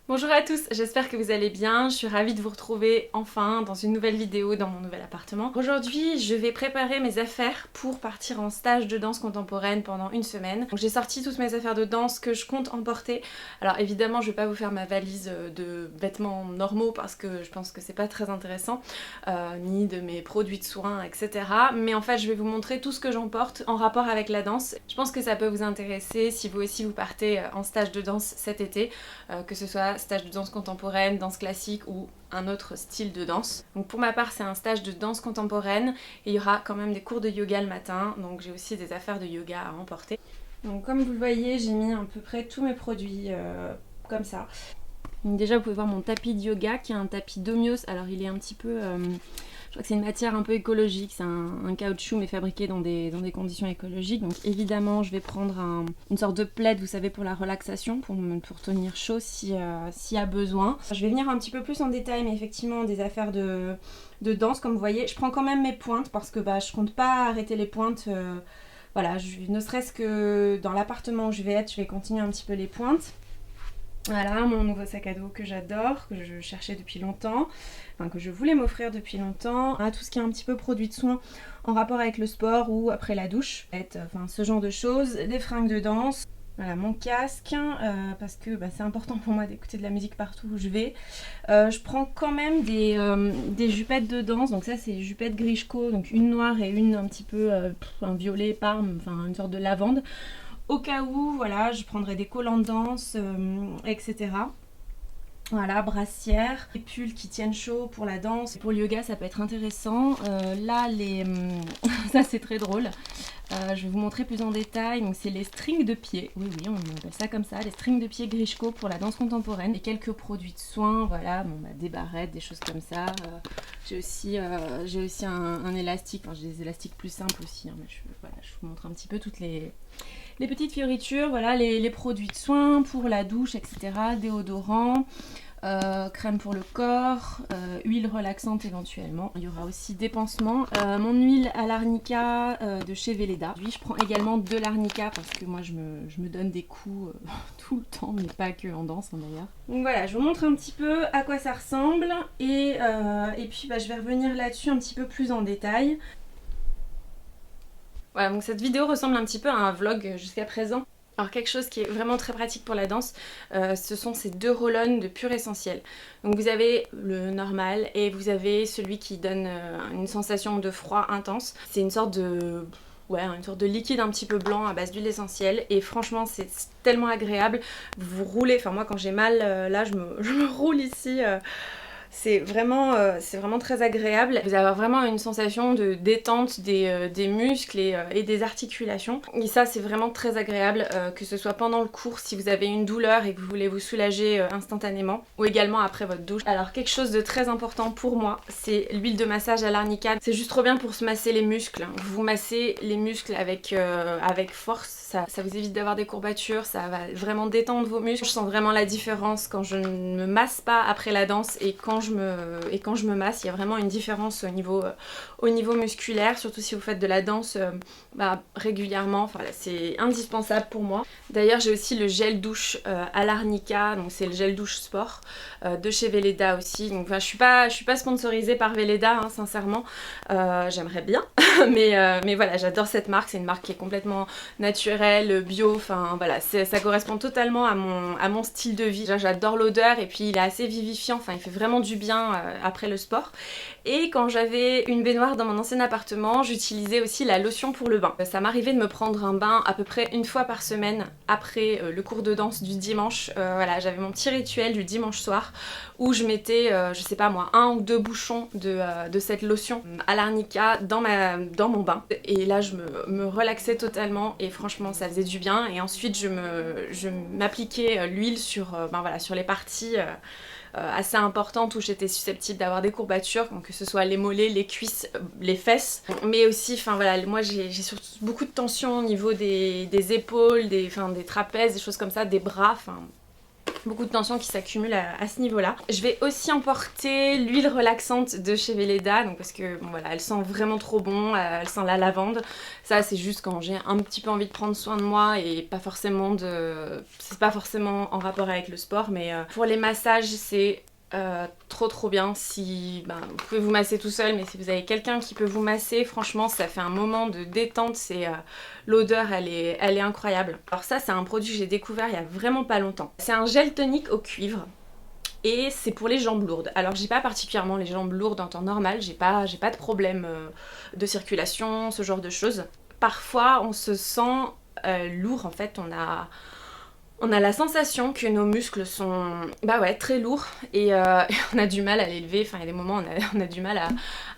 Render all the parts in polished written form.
Bonjour à tous, j'espère que vous allez bien. Je suis ravie de vous retrouver enfin dans une nouvelle vidéo dans mon nouvel appartement. Aujourd'hui, je vais préparer mes affaires pour partir en stage de danse contemporaine pendant une semaine. Donc j'ai sorti toutes mes affaires de danse que je compte emporter. Alors évidemment, je vais pas vous faire ma valise de vêtements normaux parce que je pense que c'est pas très intéressant, ni de mes produits de soins, etc. Mais en fait, je vais vous montrer tout ce que j'emporte en rapport avec la danse. Je pense que ça peut vous intéresser si vous aussi vous partez en stage de danse cet été, que ce soit stage de danse contemporaine, danse classique ou un autre style de danse. Donc pour ma part c'est un stage de danse contemporaine et il y aura quand même des cours de yoga le matin, donc j'ai aussi des affaires de yoga à emporter. Donc comme vous le voyez, j'ai mis à peu près tous mes produits comme ça. Donc déjà vous pouvez voir mon tapis de yoga qui est un tapis Domios. Alors il est un petit peu... je crois que c'est une matière un peu écologique, c'est un caoutchouc mais fabriqué dans des conditions écologiques. Donc évidemment je vais prendre une sorte de plaid, vous savez, pour la relaxation, pour tenir chaud s'il y a besoin. Je vais venir un petit peu plus en détail, mais effectivement des affaires de danse, comme vous voyez. Je prends quand même mes pointes parce que je compte pas arrêter les pointes. Voilà, ne serait-ce que dans l'appartement où je vais être, je vais continuer un petit peu les pointes. Voilà, mon nouveau sac à dos que j'adore, que je cherchais depuis longtemps, enfin que je voulais m'offrir depuis longtemps. Tout ce qui est un petit peu produit de soins en rapport avec le sport ou après la douche, enfin ce genre de choses, des fringues de danse. Voilà, mon casque, parce que c'est important pour moi d'écouter de la musique partout où je vais. Je prends quand même des jupettes de danse, donc ça c'est des jupettes Grishko, donc une noire et une un petit peu un violet parme, enfin une sorte de lavande. Au cas où, voilà, je prendrai des collants de danse, etc. Voilà, brassière, des pulls qui tiennent chaud pour la danse. Pour le yoga, ça peut être intéressant. Là, ça c'est très drôle. Je vais vous montrer plus en détail. Donc c'est les strings de pied. Oui, on appelle ça comme ça. Les strings de pied Grishko pour la danse contemporaine. Et quelques produits de soins, voilà, des barrettes, des choses comme ça. J'ai aussi un élastique. Enfin, j'ai des élastiques plus simples aussi. Mais je vous montre un petit peu toutes les petites fioritures, voilà, les produits de soins pour la douche, etc. Déodorant, crème pour le corps, huile relaxante éventuellement. Il y aura aussi des pansements. Mon huile à l'arnica de chez Velleda. Oui, je prends également de l'arnica parce que moi je me donne des coups tout le temps, mais pas que en danse d'ailleurs. Donc voilà, je vous montre un petit peu à quoi ça ressemble et puis je vais revenir là-dessus un petit peu plus en détail. Voilà, donc cette vidéo ressemble un petit peu à un vlog jusqu'à présent. Alors quelque chose qui est vraiment très pratique pour la danse, ce sont ces deux roll-on de Pure Essentiel. Donc vous avez le normal et vous avez celui qui donne une sensation de froid intense. C'est une sorte de liquide un petit peu blanc à base d'huile essentielle et franchement c'est tellement agréable. Vous roulez, enfin moi quand j'ai mal là je me roule ici. C'est vraiment très agréable. Vous avez vraiment une sensation de détente des muscles et des articulations. Et ça c'est vraiment très agréable, que ce soit pendant le cours si vous avez une douleur et que vous voulez vous soulager instantanément, ou également après votre douche. Alors quelque chose de très important pour moi, c'est l'huile de massage à l'arnica. C'est juste trop bien pour se masser les muscles. Vous vous massez les muscles avec force. Ça vous évite d'avoir des courbatures, ça va vraiment détendre vos muscles. Je sens vraiment la différence quand je ne me masse pas après la danse et quand je me masse. Il y a vraiment une différence au niveau musculaire, surtout si vous faites de la danse régulièrement. Enfin, c'est indispensable pour moi. D'ailleurs j'ai aussi le gel douche à l'arnica, donc c'est le gel douche sport de chez Velleda aussi. Donc je suis pas sponsorisée par Velleda, sincèrement. J'aimerais bien, mais voilà, j'adore cette marque. C'est une marque qui est complètement naturelle, bio, enfin voilà, ça correspond totalement à mon style de vie. J'adore l'odeur et puis il est assez vivifiant, enfin il fait vraiment du bien après le sport. Et quand j'avais une baignoire dans mon ancien appartement, j'utilisais aussi la lotion pour le bain. Ça m'arrivait de me prendre un bain à peu près une fois par semaine après le cours de danse du dimanche. Voilà, j'avais mon petit rituel du dimanche soir où je mettais, je sais pas moi, 1 ou 2 bouchons de cette lotion à l'arnica dans mon bain. Et là je me relaxais totalement et franchement ça faisait du bien. Et ensuite je m'appliquais l'huile sur les parties assez importantes où j'étais susceptible d'avoir des courbatures, donc que ce soit les mollets, les cuisses, les fesses, mais aussi, enfin voilà, moi j'ai surtout beaucoup de tension au niveau des épaules, des trapèzes, des choses comme ça, des bras, enfin beaucoup de tension qui s'accumule à ce niveau-là. Je vais aussi emporter l'huile relaxante de chez Velleda, donc parce que bon, voilà, elle sent vraiment trop bon, elle sent la lavande. Ça c'est juste quand j'ai un petit peu envie de prendre soin de moi et pas forcément c'est pas forcément en rapport avec le sport, mais pour les massages c'est trop bien. Si vous pouvez vous masser tout seul, mais si vous avez quelqu'un qui peut vous masser, franchement ça fait un moment de détente. L'odeur elle est incroyable. Alors ça c'est un produit que j'ai découvert il y a vraiment pas longtemps. C'est un gel tonique au cuivre et c'est pour les jambes lourdes. Alors j'ai pas particulièrement les jambes lourdes en temps normal, j'ai pas de problème de circulation, ce genre de choses. Parfois on se sent lourd, en fait on a la sensation que nos muscles sont très lourds et on a du mal à les lever. Enfin, il y a des moments où on a du mal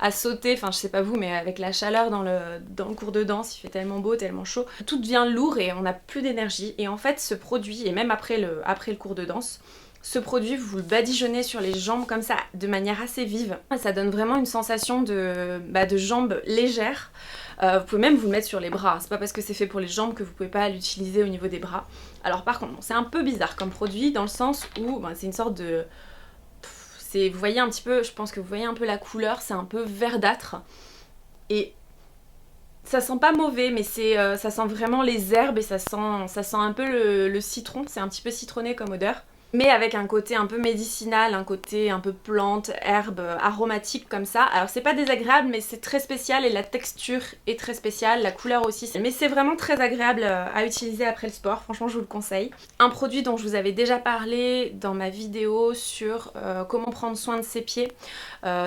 à sauter. Enfin, je sais pas vous, mais avec la chaleur dans le cours de danse, il fait tellement beau, tellement chaud. Tout devient lourd et on n'a plus d'énergie. Et en fait, ce produit, et même après le cours de danse, ce produit, vous le badigeonnez sur les jambes comme ça, de manière assez vive. Ça donne vraiment une sensation de jambes légères. Vous pouvez même vous le mettre sur les bras. C'est pas parce que c'est fait pour les jambes que vous pouvez pas l'utiliser au niveau des bras. Alors par contre, c'est un peu bizarre comme produit dans le sens où c'est une sorte de... vous voyez un petit peu, je pense que vous voyez un peu la couleur, c'est un peu verdâtre. Et ça sent pas mauvais, mais ça sent vraiment les herbes et ça sent un peu le citron. C'est un petit peu citronné comme odeur. Mais avec un côté un peu médicinal, un côté un peu plante, herbe, aromatique comme ça. Alors c'est pas désagréable mais c'est très spécial et la texture est très spéciale, la couleur aussi. Mais c'est vraiment très agréable à utiliser après le sport, franchement je vous le conseille. Un produit dont je vous avais déjà parlé dans ma vidéo sur comment prendre soin de ses pieds.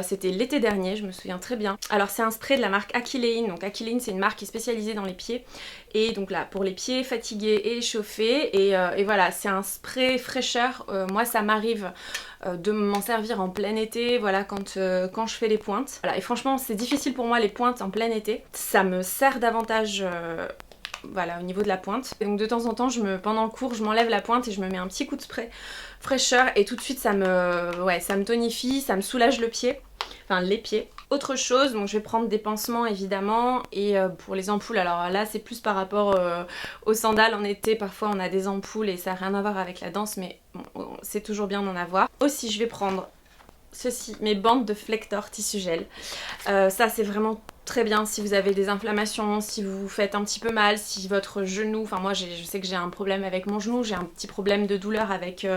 C'était l'été dernier, je me souviens très bien. Alors c'est un spray de la marque Aquilein. Donc Aquilein c'est une marque qui est spécialisée dans les pieds. Et donc là pour les pieds fatigués et échauffés. Et voilà, c'est un spray fraîcheur. Moi ça m'arrive de m'en servir en plein été, voilà, quand je fais les pointes. Voilà, et franchement c'est difficile pour moi les pointes en plein été. Ça me sert davantage voilà, au niveau de la pointe. Et donc de temps en temps, pendant le cours, je m'enlève la pointe et je me mets un petit coup de spray fraîcheur et tout de suite ça me tonifie, ça me soulage le pied, enfin les pieds. Autre chose, donc je vais prendre des pansements évidemment et pour les ampoules, alors là c'est plus par rapport aux sandales en été, parfois on a des ampoules et ça n'a rien à voir avec la danse mais bon, c'est toujours bien d'en avoir. Aussi je vais prendre ceci, mes bandes de Flector tissu gel. Ça c'est vraiment très bien si vous avez des inflammations, si vous vous faites un petit peu mal, si votre genou, enfin moi je sais que j'ai un problème avec mon genou, j'ai un petit problème de douleur avec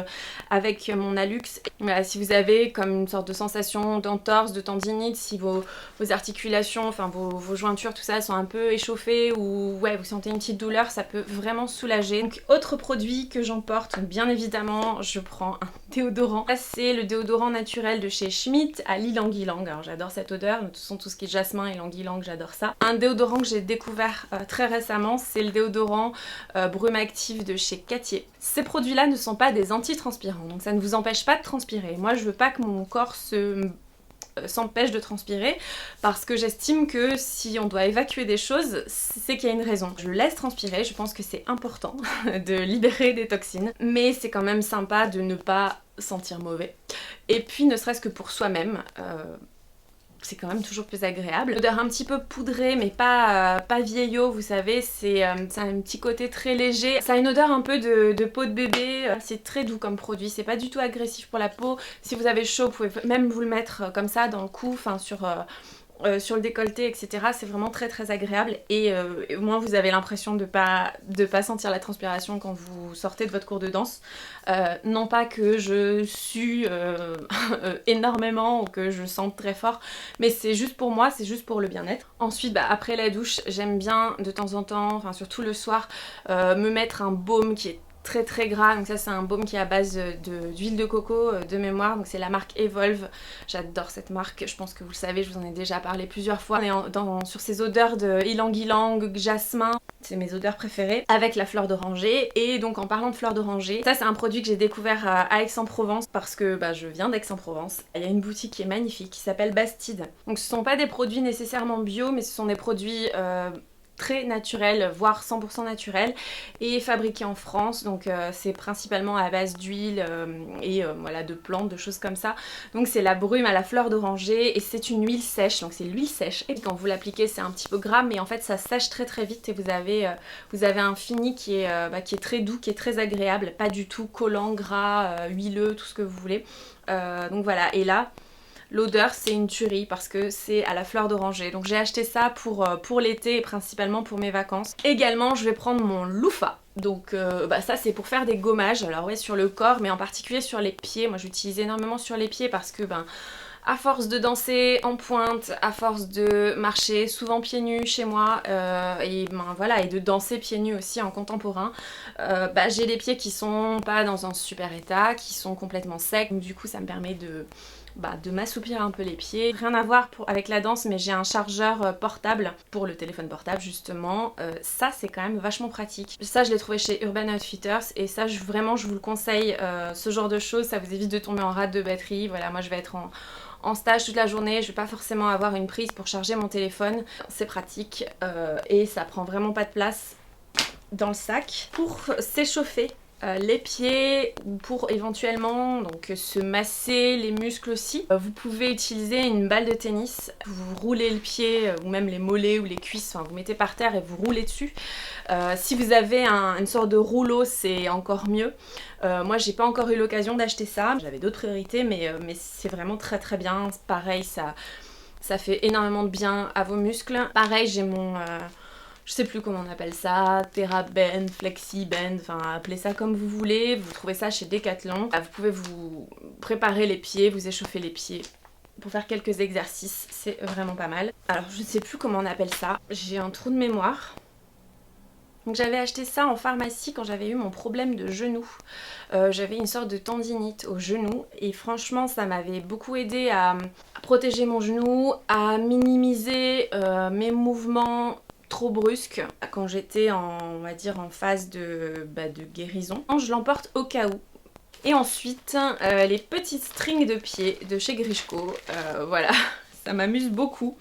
mon hallux. Voilà, si vous avez comme une sorte de sensation d'entorse, de tendinite, si vos articulations, enfin vos jointures, tout ça sont un peu échauffées ou ouais, vous sentez une petite douleur, ça peut vraiment soulager. Donc autre produit que j'emporte, bien évidemment, je prends un déodorant. Là c'est le déodorant naturel de chez Schmitt à l'ylang-ylang. Alors j'adore cette odeur, de toute façon tout ce qui est jasmin et ylang-ylang, j'adore ça. Un déodorant que j'ai découvert très récemment, c'est le déodorant brume active de chez Cattier. Ces produits-là ne sont pas des antitranspirants, donc ça ne vous empêche pas de transpirer. Moi je veux pas que mon corps s'empêche de transpirer parce que j'estime que si on doit évacuer des choses, c'est qu'il y a une raison. Je le laisse transpirer, je pense que c'est important de libérer des toxines, mais c'est quand même sympa de ne pas sentir mauvais. Et puis ne serait-ce que pour soi-même, c'est quand même toujours plus agréable. L'odeur un petit peu poudrée mais pas vieillot, vous savez, c'est un petit côté très léger. Ça a une odeur un peu de peau de bébé, c'est très doux comme produit, c'est pas du tout agressif pour la peau. Si vous avez chaud, vous pouvez même vous le mettre comme ça dans le cou, enfin sur le décolleté, etc. C'est vraiment très agréable et au moins vous avez l'impression de pas sentir la transpiration quand vous sortez de votre cours de danse. Non pas que je sue énormément ou que je sente très fort, mais c'est juste pour moi, c'est juste pour le bien-être. Ensuite, après la douche, j'aime bien de temps en temps, enfin surtout le soir, me mettre un baume qui est très gras. Donc ça c'est un baume qui est à base d'huile de coco de mémoire, donc c'est la marque Evolve. J'adore cette marque, je pense que vous le savez, je vous en ai déjà parlé plusieurs fois. On est sur ces odeurs de ylang-ylang, jasmin, c'est mes odeurs préférées, avec la fleur d'oranger. Et donc en parlant de fleur d'oranger, ça c'est un produit que j'ai découvert à Aix-en-Provence parce que je viens d'Aix-en-Provence. Il y a une boutique qui est magnifique qui s'appelle Bastide. Donc ce sont pas des produits nécessairement bio, mais ce sont des produits très naturel, voire 100% naturel, et fabriqué en France, donc c'est principalement à base d'huile et voilà, de plantes, de choses comme ça. Donc c'est la brume à la fleur d'oranger et c'est une huile sèche, donc c'est l'huile sèche. Et quand vous l'appliquez c'est un petit peu gras, mais en fait ça sèche très très vite et vous avez un fini qui est très doux, qui est très agréable, pas du tout collant, gras, huileux, tout ce que vous voulez. Donc voilà, et là l'odeur c'est une tuerie parce que c'est à la fleur d'oranger. Donc j'ai acheté ça pour l'été et principalement pour mes vacances. Également je vais prendre mon loofah. Donc ça c'est pour faire des gommages, alors ouais sur le corps mais en particulier sur les pieds. Moi j'utilise énormément sur les pieds parce que à force de danser en pointe, à force de marcher souvent pieds nus chez moi et voilà, et de danser pieds nus aussi en contemporain, j'ai les pieds qui sont pas dans un super état, qui sont complètement secs, donc du coup ça me permet de m'assouplir un peu les pieds. Rien à voir avec la danse, mais j'ai un chargeur portable pour le téléphone portable justement. Ça c'est quand même vachement pratique. Ça je l'ai trouvé chez Urban Outfitters et ça vraiment je vous le conseille, ce genre de choses, ça vous évite de tomber en rate de batterie. Voilà, moi je vais être en stage toute la journée, je vais pas forcément avoir une prise pour charger mon téléphone. C'est pratique et ça prend vraiment pas de place dans le sac. Pour s'échauffer les pieds ou pour éventuellement donc se masser les muscles aussi, vous pouvez utiliser une balle de tennis, vous roulez le pied ou même les mollets ou les cuisses, enfin vous mettez par terre et vous roulez dessus. Si vous avez une sorte de rouleau c'est encore mieux. Moi j'ai pas encore eu l'occasion d'acheter ça, j'avais d'autres priorités mais c'est vraiment très très bien. Pareil ça fait énormément de bien à vos muscles. Pareil j'ai mon je sais plus comment on appelle ça, TheraBand, FlexiBand, enfin appelez ça comme vous voulez, vous trouvez ça chez Decathlon. Vous pouvez vous préparer les pieds, vous échauffer les pieds pour faire quelques exercices, c'est vraiment pas mal. Alors je ne sais plus comment on appelle ça, j'ai un trou de mémoire. Donc j'avais acheté ça en pharmacie quand j'avais eu mon problème de genou. J'avais une sorte de tendinite au genou et franchement ça m'avait beaucoup aidé à protéger mon genou, à minimiser mes mouvements trop brusque quand j'étais on va dire en phase de guérison. Je l'emporte au cas où. Et ensuite les petites strings de pied de chez Grishko, voilà, ça m'amuse beaucoup.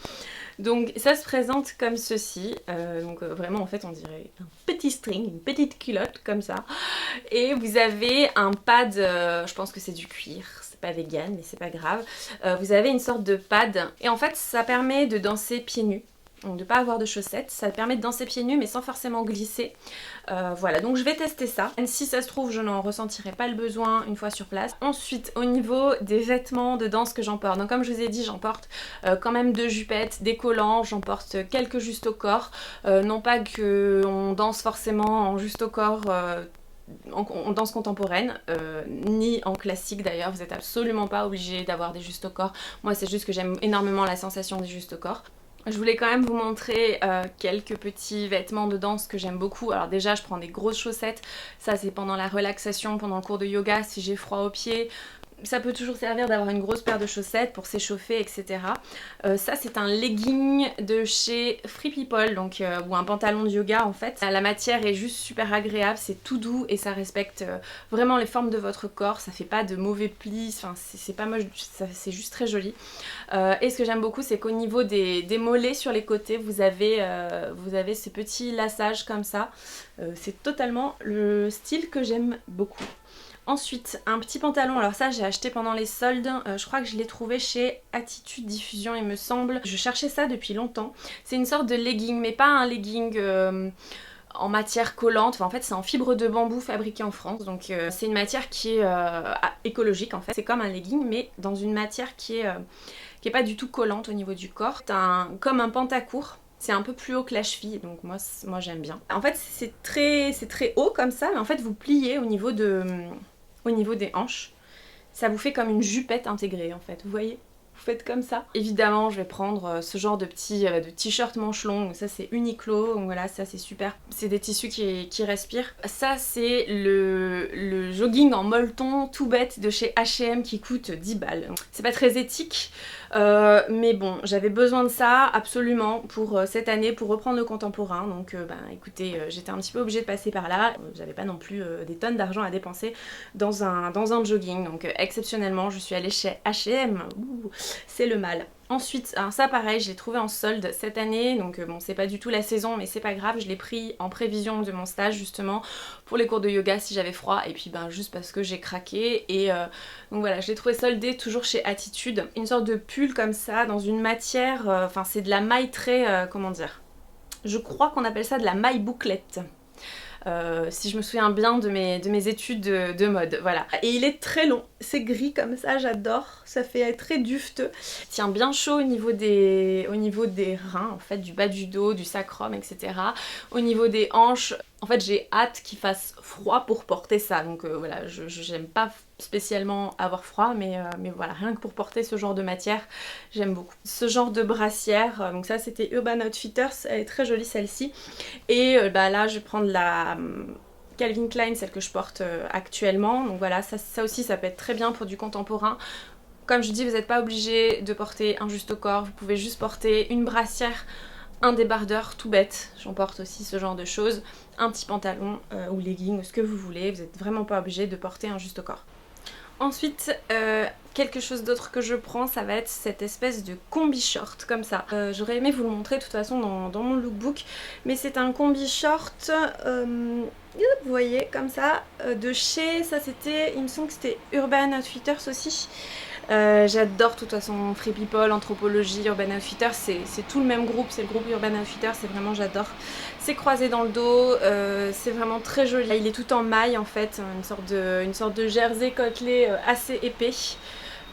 Donc ça se présente comme ceci, vraiment en fait on dirait un petit string, une petite culotte comme ça. Et vous avez un pad, je pense que c'est du cuir, c'est pas vegan mais c'est pas grave. Vous avez une sorte de pad et en fait ça permet de danser pieds nus. Donc de ne pas avoir de chaussettes, ça permet de danser pieds nus mais sans forcément glisser. Voilà, donc je vais tester ça. Si ça se trouve, je n'en ressentirai pas le besoin une fois sur place. Ensuite, au niveau des vêtements de danse que j'emporte, donc comme je vous ai dit, j'emporte quand même 2 jupettes, des collants, j'emporte quelques juste au corps. Non pas qu'on danse forcément en juste au corps, en danse contemporaine, ni en classique d'ailleurs, vous n'êtes absolument pas obligé d'avoir des juste au corps. Moi c'est juste que j'aime énormément la sensation des juste au corps. Je voulais quand même vous montrer quelques petits vêtements de danse que j'aime beaucoup. Alors déjà je prends des grosses chaussettes, ça c'est pendant la relaxation, pendant le cours de yoga si j'ai froid aux pieds. Ça peut toujours servir d'avoir une grosse paire de chaussettes pour s'échauffer, etc. Ça c'est un legging de chez Free People, donc, ou un pantalon de yoga en fait. La matière est juste super agréable, c'est tout doux et ça respecte vraiment les formes de votre corps. Ça fait pas de mauvais plis, enfin c'est pas moche, c'est juste très joli. Et ce que j'aime beaucoup c'est qu'au niveau des mollets sur les côtés, vous avez ces petits lassages comme ça. C'est totalement le style que j'aime beaucoup. Ensuite, un petit pantalon, alors ça j'ai acheté pendant les soldes, je crois que je l'ai trouvé chez Attitude Diffusion il me semble. Je cherchais ça depuis longtemps. C'est une sorte de legging, mais pas un legging en matière collante, enfin, en fait c'est en fibre de bambou fabriqué en France, donc c'est une matière qui est écologique en fait. C'est comme un legging mais dans une matière qui est pas du tout collante au niveau du corps. C'est comme un pantacourt. C'est un peu plus haut que la cheville, donc moi j'aime bien. En fait c'est très haut comme ça, mais en fait vous pliez au niveau des hanches. Ça vous fait comme une jupette intégrée en fait, vous voyez ? Vous faites comme ça. Évidemment je vais prendre ce genre de petit de t-shirt manches longues, ça c'est Uniqlo, donc voilà, ça c'est super. C'est des tissus qui respirent. Ça c'est le jogging en molleton tout bête de chez H&M qui coûte 10 balles. C'est pas très éthique, mais bon, j'avais besoin de ça absolument pour cette année, pour reprendre le contemporain, donc écoutez, j'étais un petit peu obligée de passer par là. J'avais pas non plus des tonnes d'argent à dépenser dans un jogging, donc exceptionnellement je suis allée chez H&M. c'est le mal. Ensuite, alors ça pareil, je l'ai trouvé en solde cette année, donc bon c'est pas du tout la saison mais c'est pas grave, je l'ai pris en prévision de mon stage justement pour les cours de yoga si j'avais froid et puis ben juste parce que j'ai craqué et donc voilà, je l'ai trouvé soldé toujours chez Attitude. Une sorte de pull comme ça dans une matière, enfin c'est de la maille très, comment dire, je crois qu'on appelle ça de la maille bouclette. Si je me souviens bien de mes études de mode, voilà. Et il est très long, c'est gris comme ça, j'adore, ça fait très dufteux. Il tient bien chaud au niveau des reins, en fait, du bas du dos, du sacrum, etc. Au niveau des hanches, en fait j'ai hâte qu'il fasse froid pour porter ça, donc voilà, j'aime pas spécialement avoir froid, mais voilà, rien que pour porter ce genre de matière, j'aime beaucoup. Ce genre de brassière, donc ça c'était Urban Outfitters, elle est très jolie celle-ci, et bah là je vais prendre la Calvin Klein, celle que je porte actuellement, donc voilà, ça aussi ça peut être très bien pour du contemporain. Comme je dis, vous n'êtes pas obligé de porter un juste au corps, vous pouvez juste porter une brassière, un débardeur tout bête, j'en porte aussi ce genre de choses, un petit pantalon ou legging, ce que vous voulez, vous n'êtes vraiment pas obligé de porter un juste au corps. Ensuite, quelque chose d'autre que je prends, ça va être cette espèce de combi short comme ça. J'aurais aimé vous le montrer de toute façon dans mon lookbook, mais c'est un combi short, vous voyez, comme ça, de chez, ça c'était, il me semble que c'était Urban Outfitters aussi. J'adore de toute façon Free People, Anthropologie, Urban Outfitters, c'est tout le même groupe, c'est le groupe Urban Outfitters, c'est vraiment j'adore. C'est croisé dans le dos, c'est vraiment très joli. Il est tout en maille en fait, une sorte de jersey côtelé assez épais.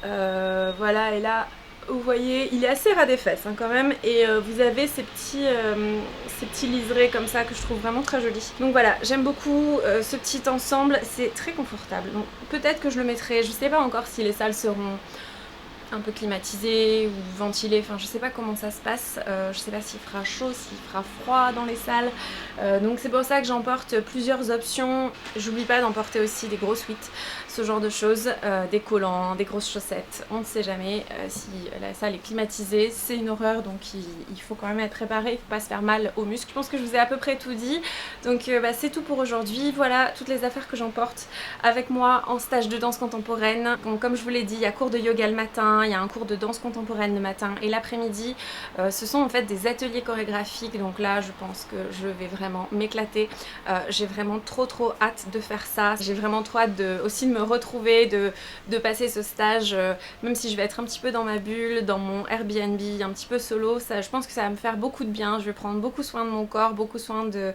Voilà, et là vous voyez, il est assez ras des fesses hein, quand même, et vous avez ces petits liserés comme ça que je trouve vraiment très jolis. Donc voilà, j'aime beaucoup ce petit ensemble, c'est très confortable. Donc peut-être que je le mettrai, je sais pas encore si les salles seront un peu climatisées ou ventilées, enfin je sais pas comment ça se passe, je sais pas s'il fera chaud, s'il fera froid dans les salles, donc c'est pour ça que j'emporte plusieurs options. J'oublie pas d'emporter aussi des gros sweats, ce genre de choses, des collants, des grosses chaussettes, on ne sait jamais si la salle est climatisée, c'est une horreur, donc il faut quand même être préparé, il faut pas se faire mal aux muscles. Je pense que je vous ai à peu près tout dit, donc bah, c'est tout pour aujourd'hui. Voilà toutes les affaires que j'emporte avec moi en stage de danse contemporaine. Donc comme je vous l'ai dit, il y a cours de yoga le matin, il y a un cours de danse contemporaine le matin et l'après-midi. Ce sont en fait des ateliers chorégraphiques, donc là je pense que je vais vraiment m'éclater. J'ai vraiment trop hâte de faire ça. J'ai vraiment trop hâte aussi de me retrouver, de passer ce stage, même si je vais être un petit peu dans ma bulle, dans mon Airbnb, un petit peu solo. Je pense que ça va me faire beaucoup de bien. Je vais prendre beaucoup soin de mon corps, beaucoup soin de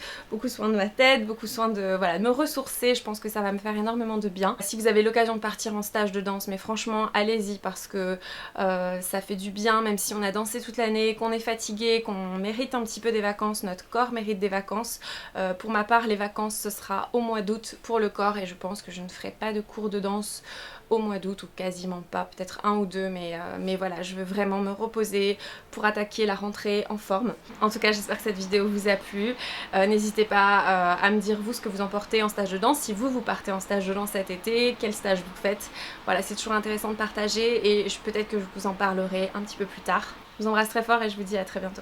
ma tête, beaucoup soin de, voilà, de me ressourcer. Je pense que ça va me faire énormément de bien. Si vous avez l'occasion de partir en stage de danse, mais franchement allez-y parce que ça fait du bien, même si on a dansé toute l'année, qu'on est fatigué, qu'on mérite un petit peu des vacances, notre corps mérite des vacances. Pour ma part, les vacances ce sera au mois d'août pour le corps et je pense que je ne ferai pas de cours de danse au mois d'août ou quasiment pas, peut-être un ou deux, mais voilà, je veux vraiment me reposer pour attaquer la rentrée en forme. En tout cas, j'espère que cette vidéo vous a plu. N'hésitez pas à me dire vous ce que vous en portez en stage de danse, si vous partez en stage de danse cet été, quel stage vous faites. Voilà, c'est toujours intéressant de partager et peut-être que je vous en parlerai un petit peu plus tard. Je vous embrasse très fort et je vous dis à très bientôt.